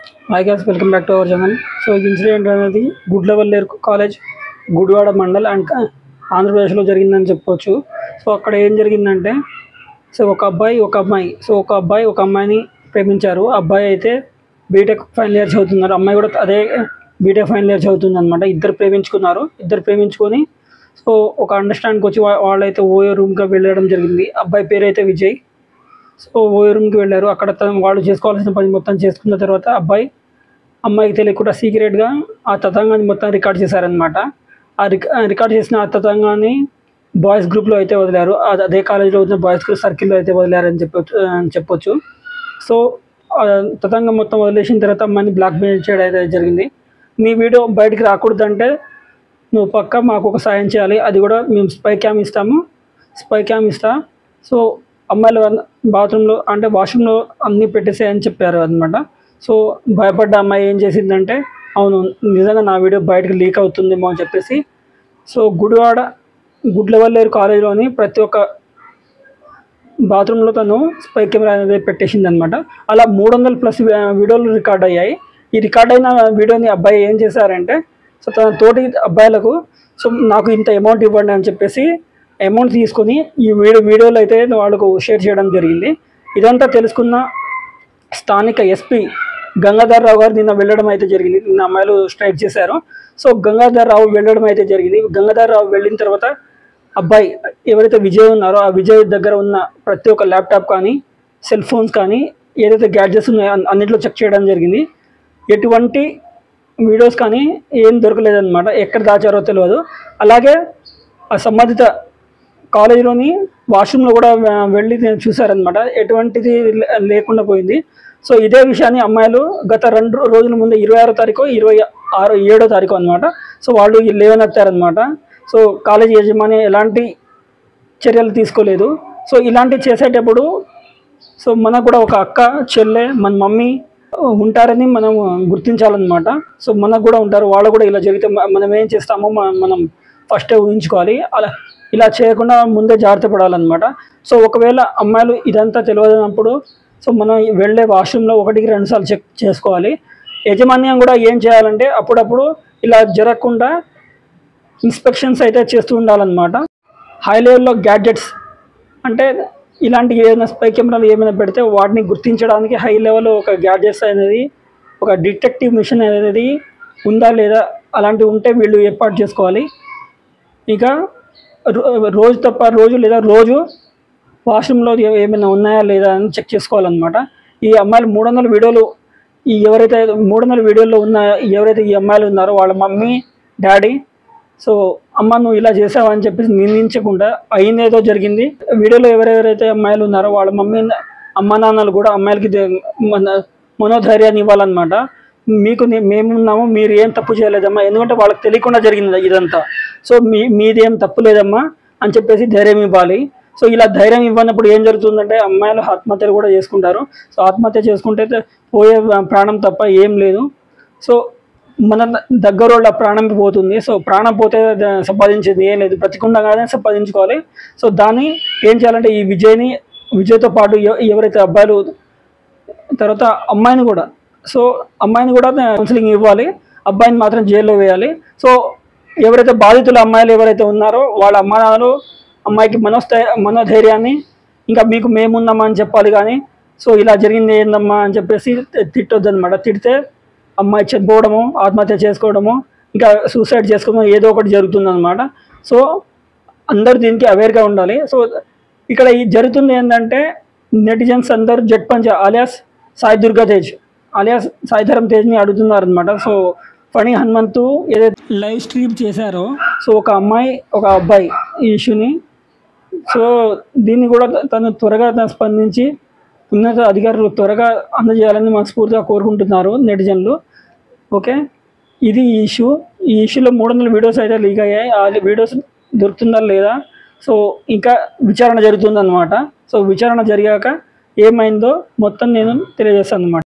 Hi guys, welcome back to our channel. So incident అనేది Gudlavalleru college Gudivada mandal and ఆంధ్రప్రదేశ్లో జరిగిందని చెప్పొచ్చు. సో అక్కడ ఏం జరిగిందంటే ఒక అబ్బాయి ఒక అమ్మాయిని ప్రేమించారు. అబ్బాయి అయితే బీటెక్ ఫైనల్ ఇయర్ చదువుతున్నారు, అమ్మాయి కూడా అదే బీటెక్ ఫైనల్ ఇయర్ చదువుతుంది అనమాట. ఇద్దరు ప్రేమించుకొని సో ఒక అండర్స్టాండ్కి వచ్చి వాళ్ళైతే ఓయో రూమ్గా వెళ్ళడం జరిగింది. అబ్బాయి పేరు అయితే విజయ్. సో ఓయో రూమ్కి వెళ్ళారు. అక్కడ వాళ్ళు చేసుకోవాల్సిన పని మొత్తం చేసుకున్న తర్వాత అమ్మాయికి తెలియకుండా సీక్రెట్గా ఆ తతంగాన్ని మొత్తం రికార్డ్ చేశారనమాట. రికార్డ్ చేసిన ఆ తతంగాన్ని బాయ్స్ గ్రూప్లో అయితే వదిలారు. అదే కాలేజ్లో ఉన్న బాయ్స్ గ్రూప్ సర్కిల్లో అయితే వదిలారని చెప్పొచ్చు. సో తతంగం మొత్తం వదిలేసిన తర్వాత అమ్మాయిని బ్లాక్మెయిల్ చేయడం అయితే జరిగింది. నీ వీడియో బయటికి రాకూడదంటే నువ్వు పక్క మాకు ఒక సాయం చేయాలి, అది కూడా మేము స్పై క్యామ్ ఇస్తా. సో అమ్మాయిలు బాత్రూంలో అంటే వాష్రూమ్లో అన్నీ పెట్టేసాయని చెప్పారు అనమాట. సో భయపడ్డ అమ్మాయి ఏం చేసిందంటే అవును నిజంగా నా వీడియో బయటకు లీక్ అవుతుందేమో అని చెప్పేసి సో గుడ్లవల్లేరు కాలేజీలోని ప్రతి ఒక్క బాత్రూంలో తను స్పై కెమెరా అనేది పెట్టేసింది అనమాట. అలా 300+ వీడియోలు రికార్డ్ అయ్యాయి. ఈ రికార్డ్ అయిన వీడియోని అబ్బాయి ఏం చేశారంటే సో తన తోటి అబ్బాయిలకు సో నాకు ఇంత అమౌంట్ ఇవ్వండి అని చెప్పేసి అమౌంట్ తీసుకొని ఈ వీడియోలు అయితే వాళ్ళకు షేర్ చేయడం జరిగింది. ఇదంతా తెలుసుకున్న స్థానిక ఎస్పీ గంగాధర్ రావు గారు నిన్న వెళ్ళడం అయితే జరిగింది. నిన్న అమ్మాయిలు స్ట్రైక్ చేశారు. సో గంగాధర్ రావు వెళ్ళడం అయితే జరిగింది. గంగాధర్ రావు వెళ్ళిన తర్వాత అబ్బాయి ఎవరైతే విజయ్ ఉన్నారో ఆ విజయ్ దగ్గర ఉన్న ప్రతి ఒక్క ల్యాప్టాప్ కానీ సెల్ ఫోన్స్ కానీ ఏదైతే గ్యాడ్జెట్స్ ఉన్నాయో అన్నింటిలో చెక్ చేయడం జరిగింది. ఎటువంటి వీడియోస్ కానీ ఏం దొరకలేదన్నమాట, ఎక్కడ దాచారో తెలియదు. అలాగే ఆ సంబంధిత కాలేజీలోని వాష్రూమ్లో కూడా వెళ్ళి చూశారనమాట, ఎటువంటిది లేకుండా పోయింది. సో ఇదే విషయాన్ని అమ్మాయిలు గత 2 రోజుల ముందు 26వ తారీఖు 7వ తారీఖు అనమాట సో వాళ్ళు లేవనెత్తారనమాట. సో కాలేజీ యజమాని ఎలాంటి చర్యలు తీసుకోలేదు. సో ఇలాంటివి చేసేటప్పుడు సో మనకు కూడా ఒక అక్క చెల్లె మన మమ్మీ ఉంటారని మనం గుర్తించాలన్నమాట. సో మనకు కూడా ఉంటారు, వాళ్ళు కూడా ఇలా జరిగితే మనం ఏం చేస్తామో మనం ఫస్టే ఊహించుకోవాలి. ఇలా చేయకుండా ముందే జాగ్రత్త పడాలన్నమాట. సో ఒకవేళ అమ్మాయిలు ఇదంతా తెలియదన్నప్పుడు సో మనం వెళ్ళే వాష్రూమ్లో 1-2 సార్లు చెక్ చేసుకోవాలి. యాజమాన్యం కూడా ఏం చేయాలంటే అప్పుడప్పుడు ఇలా జరగకుండా ఇన్స్పెక్షన్స్ అయితే చేస్తూ ఉండాలన్నమాట. హై లెవెల్లో గ్యాడ్జెట్స్ అంటే ఇలాంటి ఏదైనా స్పై కెమెరాలు ఏమైనా పెడితే వాటిని గుర్తించడానికి హై లెవెల్లో ఒక గ్యాడ్జెట్స్ అనేది ఒక డిటెక్టివ్ మిషన్ అనేది ఉందా లేదా అలాంటివి ఉంటే వీళ్ళు ఏర్పాటు చేసుకోవాలి. ఇక రోజు తప్ప రోజు వాష్రూమ్లో ఏమైనా ఉన్నాయా లేదా అని చెక్ చేసుకోవాలన్నమాట. ఈ అమ్మాయిలు 300 వీడియోలు ఎవరైతే 300 వీడియోల్లో ఎవరైతే ఈ అమ్మాయిలు ఉన్నారో వాళ్ళ మమ్మీ డాడీ సో అమ్మ నువ్వు ఇలా చేసావా అని చెప్పేసి నిందించకుండా అయిందేదో జరిగింది. వీడియోలో ఎవరెవరైతే అమ్మాయిలు ఉన్నారో వాళ్ళ అమ్మ నాన్నలు కూడా అమ్మాయిలకి మనోధైర్యాన్ని ఇవ్వాలన్నమాట. మేమున్నాము, మీరు ఏం తప్పు చేయలేదమ్మా, ఎందుకంటే వాళ్ళకి తెలియకుండా జరిగింది ఇదంతా. సో మీదేం తప్పు లేదమ్మా అని చెప్పేసి ధైర్యం ఇవ్వాలి. సో ఇలా ధైర్యం ఇవ్వనప్పుడు ఏం జరుగుతుందంటే అమ్మాయిలు ఆత్మహత్యలు కూడా చేసుకుంటారు. సో ఆత్మహత్య చేసుకుంటే పోయే ప్రాణం తప్ప ఏం లేదు. సో మన దగ్గర వాళ్ళ ప్రాణం పోతుంది. సో ప్రాణం పోతే సంపాదించేది ఏం లేదు, బ్రతికుండగానే సంపాదించుకోవాలి. సో దాన్ని ఏం చేయాలంటే ఈ విజయ్తో పాటు ఎవరైతే అబ్బాయిలు తర్వాత అమ్మాయిని కూడా కౌన్సిలింగ్ ఇవ్వాలి, అబ్బాయిని మాత్రం జైల్లో వేయాలి. సో ఎవరైతే బాధితుల అమ్మాయిలు ఎవరైతే ఉన్నారో వాళ్ళ అమ్మానాలు అమ్మాయికి మనోధైర్యాన్ని ఇంకా మీకు మేమున్నామా అని చెప్పాలి. కానీ సో ఇలా జరిగింది ఏందమ్మా అని చెప్పేసి తిట్టొద్దు అనమాట. తిడితే అమ్మాయి చనిపోవడము, ఆత్మహత్య చేసుకోవడము, ఇంకా సూసైడ్ చేసుకోవడం ఏదో ఒకటి జరుగుతుందన్నమాట. సో అందరూ దీనికి అవేర్గా ఉండాలి. సో ఇక్కడ జరుగుతుంది ఏంటంటే నెటిజన్స్ అందరూ జట్ పంచ్ ఆలియాస్ సాయి దుర్గా తేజ్ ఆలియాస్ సాయిధరం తేజ్ని అడుగుతున్నారనమాట. సో ఫణి హనుమంతు ఏదైతే లైవ్ స్ట్రీమ్ చేశారో సో ఒక అమ్మాయి ఒక అబ్బాయి ఈ ఇష్యూని సో దీన్ని కూడా తను త్వరగా స్పందించి ఉన్నత అధికారులు త్వరగా అందజేయాలని మనస్ఫూర్తిగా కోరుకుంటున్నారు నెటిజన్లు. ఓకే, ఇది ఈ ఇష్యూలో 300 వీడియోస్ అయితే లీక్ అయ్యాయి. ఆ వీడియోస్ దొరుకుతుందా లేదా సో ఇంకా విచారణ జరుగుతుందన్నమాట. సో విచారణ జరిగాక ఏమైందో మొత్తం నేను తెలియజేస్తాను అన్నమాట.